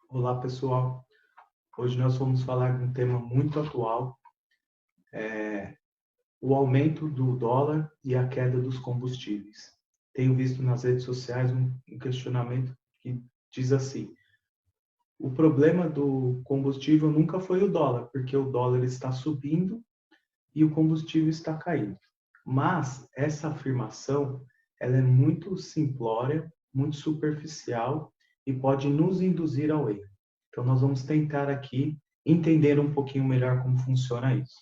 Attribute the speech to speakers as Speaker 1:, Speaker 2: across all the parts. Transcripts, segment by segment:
Speaker 1: Olá, pessoal. Hoje nós vamos falar de um tema muito atual, o aumento do dólar e a queda dos combustíveis. Tenho visto nas redes sociais um questionamento que diz assim: o problema do combustível nunca foi o dólar, porque o dólar está subindo e o combustível está caindo. Mas essa afirmação, ela é muito simplória, muito superficial e pode nos induzir ao erro. Então nós vamos tentar aqui entender um pouquinho melhor como funciona isso.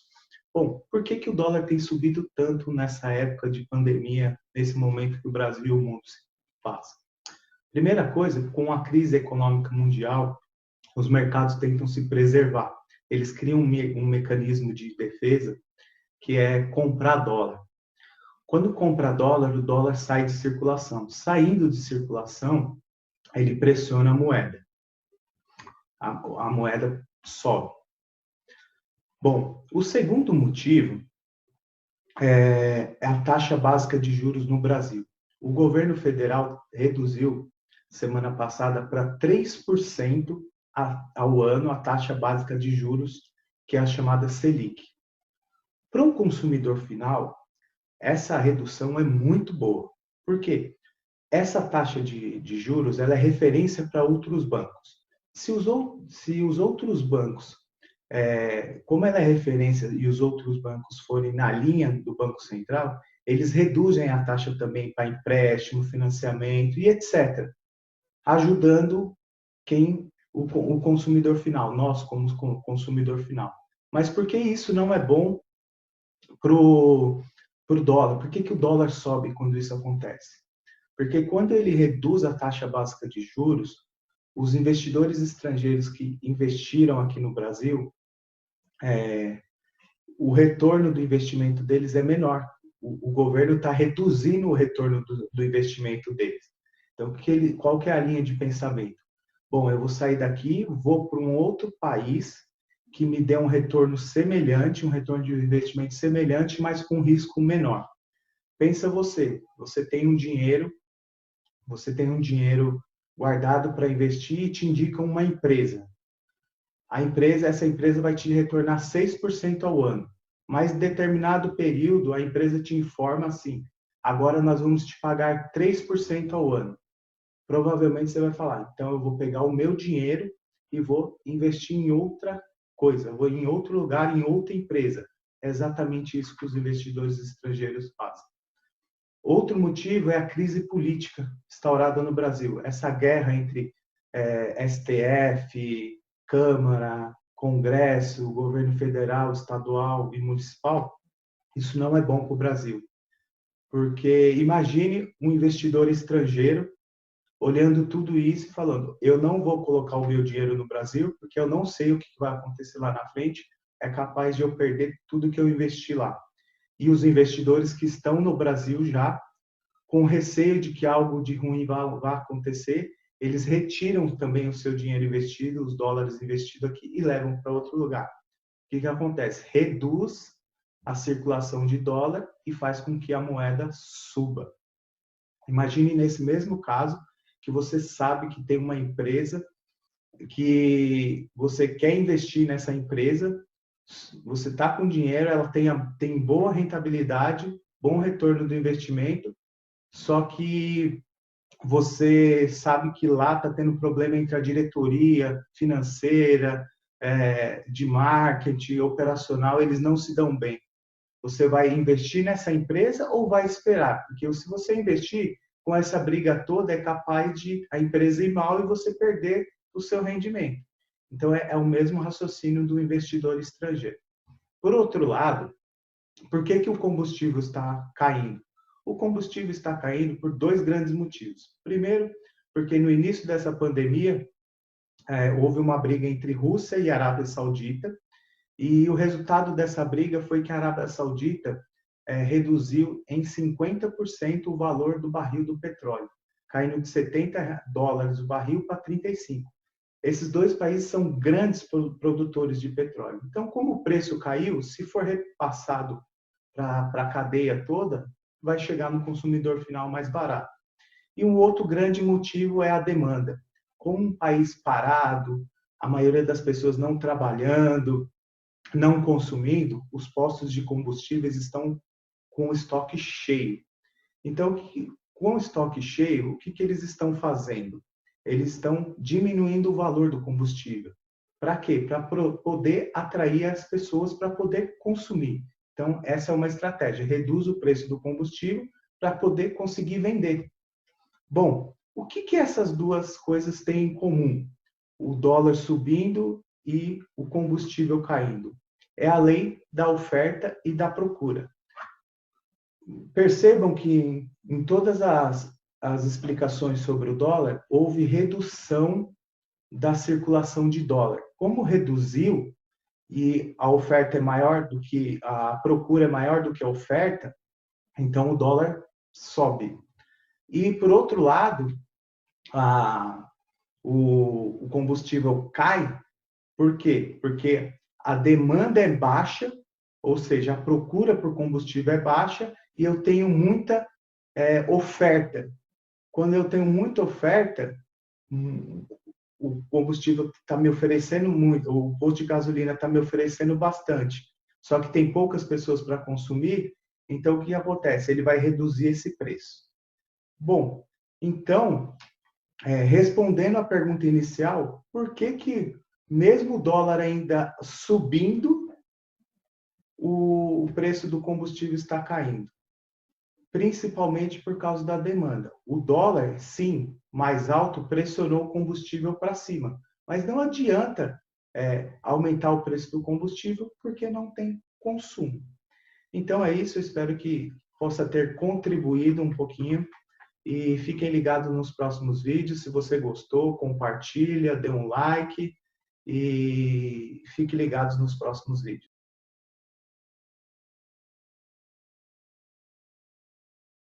Speaker 1: Bom, por que que o dólar tem subido tanto nessa época de pandemia, nesse momento que o Brasil e o mundo se passam? Primeira coisa, com a crise econômica mundial, os mercados tentam se preservar. Eles criam um mecanismo de defesa que é comprar dólar. Quando compra dólar, o dólar sai de circulação. Saindo de circulação, ele pressiona a moeda. A moeda sobe. Bom, o segundo motivo é a taxa básica de juros no Brasil. O governo federal reduziu, semana passada, para 3% ao ano a taxa básica de juros, que é a chamada Selic. Para um consumidor final, essa redução é muito boa. Por quê? Essa taxa de juros ela é referência para outros bancos. Se os outros bancos, como ela é referência e os outros bancos forem na linha do Banco Central, eles reduzem a taxa também para empréstimo, financiamento e etc., ajudando o consumidor final, nós como consumidor final. Mas por que isso não é bom para o dólar? Por que que o dólar sobe quando isso acontece? Porque quando ele reduz a taxa básica de juros, os investidores estrangeiros que investiram aqui no Brasil, o retorno do investimento deles é menor. O governo está reduzindo o retorno do investimento deles. Então, qual que é a linha de pensamento? Bom, eu vou sair daqui, vou para um outro país que me dê um retorno semelhante, um retorno de investimento semelhante, mas com risco menor. Pensa você tem um dinheiro guardado para investir e te indica uma empresa. Essa empresa vai te retornar 6% ao ano. Mas em determinado período, a empresa te informa assim: agora nós vamos te pagar 3% ao ano. Provavelmente você vai falar: então eu vou pegar o meu dinheiro e vou investir em outra coisa, vou em outro lugar, em outra empresa. É exatamente isso que os investidores estrangeiros fazem. Outro motivo é a crise política instaurada no Brasil. Essa guerra entre STF, Câmara, Congresso, governo federal, estadual e municipal, isso não é bom para o Brasil. Porque imagine um investidor estrangeiro olhando tudo isso e falando: eu não vou colocar o meu dinheiro no Brasil porque eu não sei o que vai acontecer lá na frente, é capaz de eu perder tudo que eu investi lá. E os investidores que estão no Brasil já, com receio de que algo de ruim vá acontecer, eles retiram também o seu dinheiro investido, os dólares investidos aqui, e levam para outro lugar. O que acontece? Reduz a circulação de dólar e faz com que a moeda suba. Imagine nesse mesmo caso que você sabe que tem uma empresa que você quer investir nessa empresa, você está com dinheiro, ela tem boa rentabilidade, bom retorno do investimento, só que você sabe que lá está tendo problema entre a diretoria financeira, de marketing, operacional, eles não se dão bem. Você vai investir nessa empresa ou vai esperar? Porque se você investir com essa briga toda, é capaz de a empresa ir mal e você perder o seu rendimento. Então, é o mesmo raciocínio do investidor estrangeiro. Por outro lado, por que que o combustível está caindo? O combustível está caindo por dois grandes motivos. Primeiro, porque no início dessa pandemia, houve uma briga entre Rússia e Arábia Saudita, e o resultado dessa briga foi que a Arábia Saudita reduziu em 50% o valor do barril do petróleo, caindo de $70 o barril para 35. Esses dois países são grandes produtores de petróleo. Então, como o preço caiu, se for repassado para a cadeia toda, vai chegar no consumidor final mais barato. E um outro grande motivo é a demanda. com um país parado, a maioria das pessoas não trabalhando, não consumindo, os postos de combustíveis estão com o estoque cheio. Então, com o estoque cheio, o que eles estão fazendo? Eles estão diminuindo o valor do combustível. Para quê? Para poder atrair as pessoas para poder consumir. Então, essa é uma estratégia. Reduz o preço do combustível para poder conseguir vender. Bom, o que essas duas coisas têm em comum? O dólar subindo e o combustível caindo. É a lei da oferta e da procura. Percebam que em todas as explicações sobre o dólar, houve redução da circulação de dólar. Como reduziu e a oferta é maior do que a procura é maior do que a oferta, então o dólar sobe. E por outro lado, o combustível cai, por quê? Porque a demanda é baixa, ou seja, a procura por combustível é baixa e eu tenho muita oferta. Quando eu tenho muita oferta, o combustível está me oferecendo muito, o posto de gasolina está me oferecendo bastante, só que tem poucas pessoas para consumir, então o que acontece? Ele vai reduzir esse preço. Bom, então, respondendo à pergunta inicial, por que mesmo o dólar ainda subindo, o preço do combustível está caindo? Principalmente por causa da demanda. O dólar, sim, mais alto, pressionou o combustível para cima. Mas não adianta aumentar o preço do combustível porque não tem consumo. Então é isso, eu espero que possa ter contribuído um pouquinho e fiquem ligados nos próximos vídeos. Se você gostou, compartilha, dê um like e fiquem ligados nos próximos vídeos.